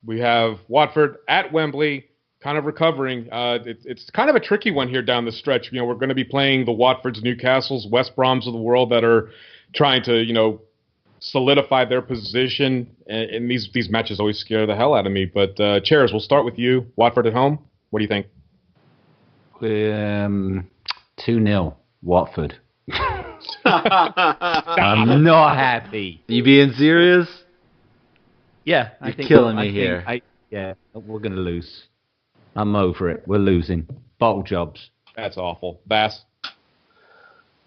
We have Watford at Wembley, kind of recovering. It's kind of a tricky one here down the stretch. You know, we're going to be playing the Watfords, Newcastles, West Broms of the world that are trying to, solidify their position. And these matches always scare the hell out of me. But Chairs, we'll start with you. Watford at home. What do you think? 2-0 Watford. I'm not happy. You being serious? Yeah, You're killing me here. We're going to lose. I'm over it. We're losing. Bottle jobs. That's awful. Vass?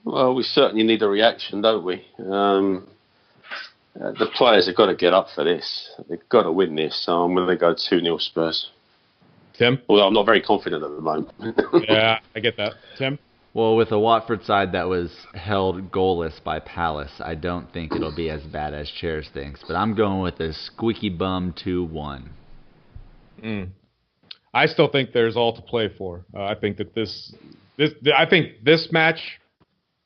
Well, we certainly need a reaction, don't we? The players have got to get up for this. They've got to win this. So I'm going to go 2-0 Spurs. Tim? Although I'm not very confident at the moment. Yeah, I get that. Tim? Well, with a Watford side that was held goalless by Palace, I don't think it'll be as bad as Chairs thinks. But I'm going with a squeaky bum 2-1. I still think there's all to play for. I think that this match,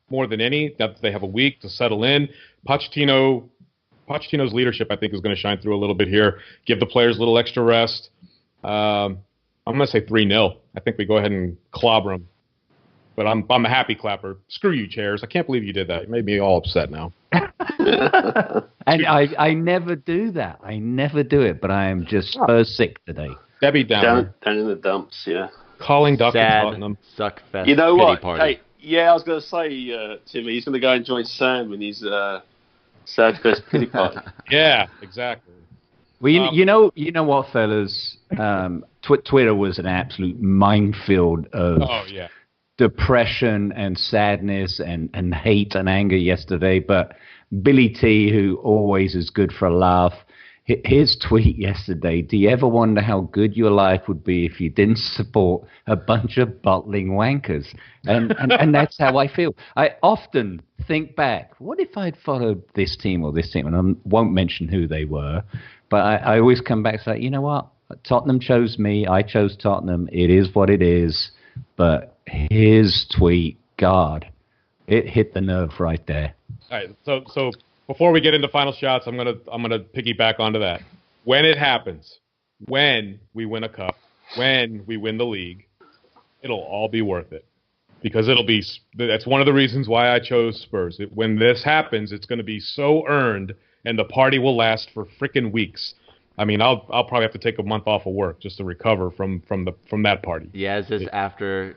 more than any, that they have a week to settle in. Pochettino's leadership, I think, is going to shine through a little bit here. Give the players a little extra rest. I'm going to say 3-0. I think we go ahead and clobber them. But I'm a happy clapper. Screw you, Chairs. I can't believe you did that. You made me all upset now. And I never do that. I never do it, but I am just so sick today. Debbie Downer. Down in the dumps, yeah. Calling Duck and Sad Tottenham. suck fest. You know pity what? Party. Hey, yeah, I was going to say, Timmy, he's going to go and join Sam in his sad fest pity party. Yeah, exactly. Well, you know what, fellas? Twitter was an absolute minefield of depression and sadness and hate and anger yesterday. But Billy T, who always is good for a laugh, his tweet yesterday, do you ever wonder how good your life would be if you didn't support a bunch of bottling wankers? And that's how I feel. I often think back, what if I'd followed this team or this team? And I won't mention who they were, but I always come back and say, you know what? Tottenham chose me. I chose Tottenham. It is what it is. But his tweet, God, it hit the nerve right there. All right, so before we get into final shots, I'm gonna piggyback onto that. When it happens, when we win a cup, when we win the league, it'll all be worth it, because that's one of the reasons why I chose Spurs. When this happens, it's going to be so earned, and the party will last for freaking weeks. I mean, I'll probably have to take a month off of work just to recover from that party. Yeah, is this after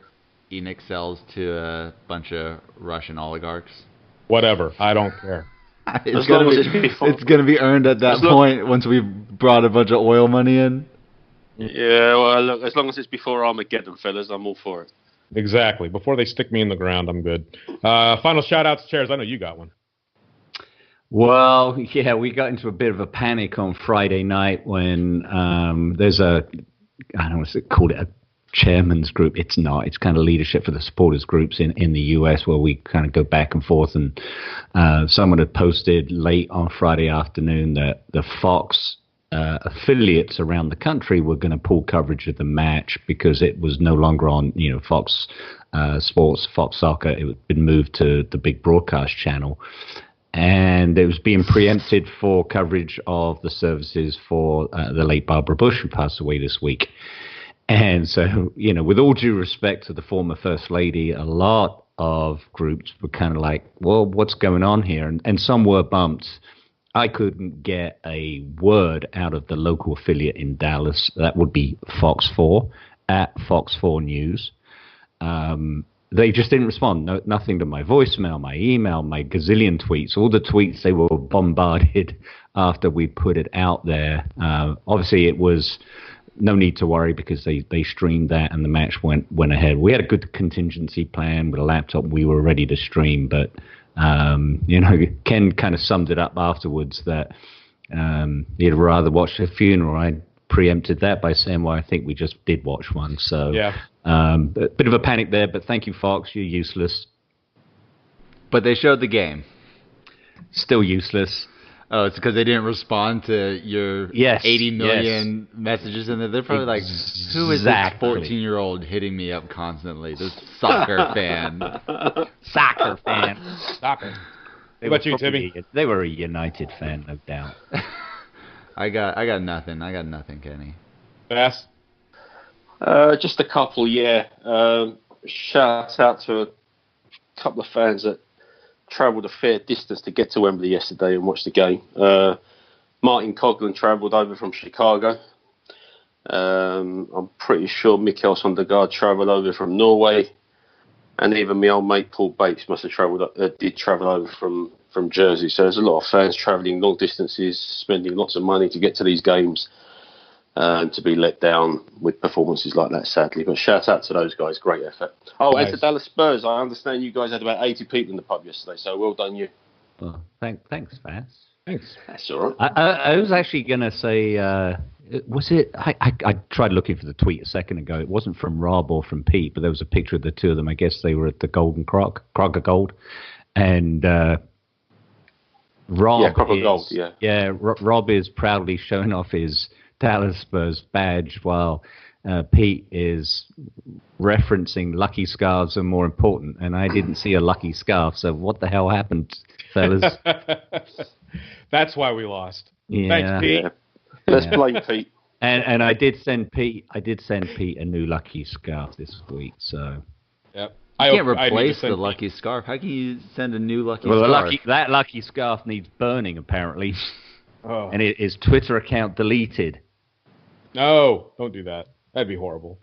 Enoch sells to a bunch of Russian oligarchs? Whatever, I don't care. It's going to be earned at that point once we've brought a bunch of oil money in. Yeah, well, look, as long as it's before Armageddon, fellas, I'm all for it. Exactly. Before they stick me in the ground, I'm good. Final shout-outs, Chairs. I know you got one. Well, yeah, we got into a bit of a panic on Friday night when there's I don't know what's it called, a chairman's group. It's not. It's kind of leadership for the supporters groups in the US, where we kind of go back and forth. And someone had posted late on Friday afternoon that the Fox affiliates around the country were going to pull coverage of the match because it was no longer on, Fox Sports, Fox Soccer. It had been moved to the big broadcast channel. And it was being preempted for coverage of the services for the late Barbara Bush, who passed away this week. And so, with all due respect to the former First Lady, a lot of groups were kind of like, well, what's going on here? And some were bumped. I couldn't get a word out of the local affiliate in Dallas. That would be Fox 4, at Fox 4 News. They just didn't respond. No, nothing to my voicemail, my email, my gazillion tweets. All the tweets, they were bombarded after we put it out there. Obviously, it was no need to worry because they streamed that and the match went ahead. We had a good contingency plan with a laptop. We were ready to stream, but Ken kind of summed it up afterwards that he'd rather watch the funeral. I preempted that by saying, well, I think we just did watch one. So yeah. A bit of a panic there, but thank you, Fox. You're useless. But they showed the game. Still useless. Oh, it's because they didn't respond to your 80 million messages, and they're probably like, who is this 14-year-old hitting me up constantly? This soccer fan. Soccer fan. Soccer. What about you, Timmy? They were a United fan, no doubt. I got nothing. I got nothing, Kenny. Vass? Just a couple, yeah. Shout out to a couple of fans that travelled a fair distance to get to Wembley yesterday and watch the game. Martin Coughlin travelled over from Chicago. I'm pretty sure Mikkel Sondergaard travelled over from Norway, and even my old mate Paul Bates must have did travel over from Jersey. So there's a lot of fans travelling long distances, spending lots of money to get to these games, and to be let down with performances like that, sadly. But shout out to those guys, great effort. Oh, nice. And to Dallas Spurs, I understand you guys had about 80 people in the pub yesterday, so well done you. Well, thanks, Vass. Thanks. That's all right. I was actually going to say, was it? I tried looking for the tweet a second ago. It wasn't from Rob or from Pete, but there was a picture of the two of them. I guess they were at the Golden Croc of Gold, and Rob. Yeah, Croc of Gold. Yeah. Yeah, Rob is proudly showing off his Dallas Spurs badge, while Pete is referencing lucky scarves are more important, and I didn't see a lucky scarf. So what the hell happened, fellas? That's why we lost. Yeah. Thanks, Pete. Yeah. Let's blame Pete. And I did send Pete a new lucky scarf this week. So yep. You can't replace the lucky scarf. How can you send a new lucky scarf? Well, that lucky scarf needs burning apparently, and his Twitter account deleted. No, don't do that. That'd be horrible.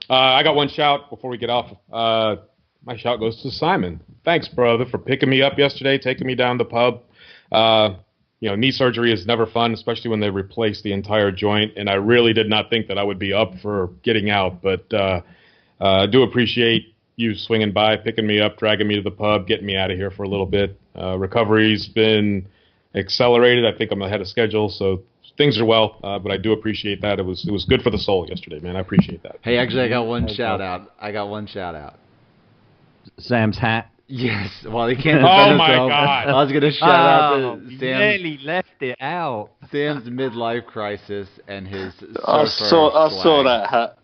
I got one shout before we get off. My shout goes to Simon. Thanks, brother, for picking me up yesterday, taking me down the pub. Knee surgery is never fun, especially when they replace the entire joint. And I really did not think that I would be up for getting out. But I do appreciate you swinging by, picking me up, dragging me to the pub, getting me out of here for a little bit. Recovery's been accelerated. I think I'm ahead of schedule, so things are well. But I do appreciate that. It was good for the soul yesterday, man. I appreciate that. Hey, actually, I got one shout out. Sam's hat. Yes, well, he can't. Oh my God! I was gonna shout out to Sam. Nearly left it out. Sam's midlife crisis and his. I saw that hat.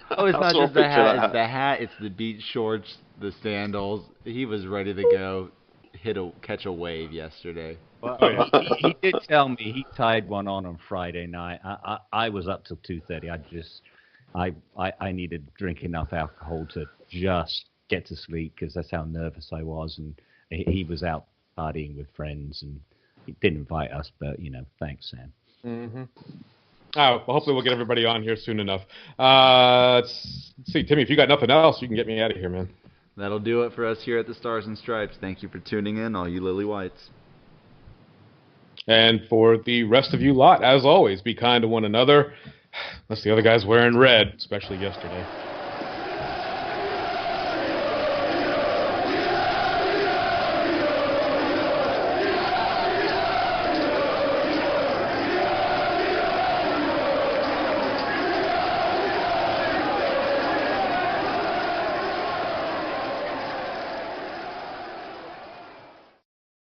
Oh, it's not just the hat. It's the hat. It's the beach shorts, the sandals. He was ready to go catch a wave yesterday. Well, he did tell me he tied one on Friday night. I was up till 2:30. I needed to drink enough alcohol to just get to sleep because that's how nervous I was. And he was out partying with friends and he didn't invite us, but thanks, Sam. Mm-hmm. Oh, well, hopefully we'll get everybody on here soon enough. Let's see, Timmy, if you got nothing else, you can get me out of here, man. That'll do it for us here at the Stars and Stripes. Thank you for tuning in, all you Lily Whites. And for the rest of you lot, as always, be kind to one another. Unless the other guy's wearing red, especially yesterday.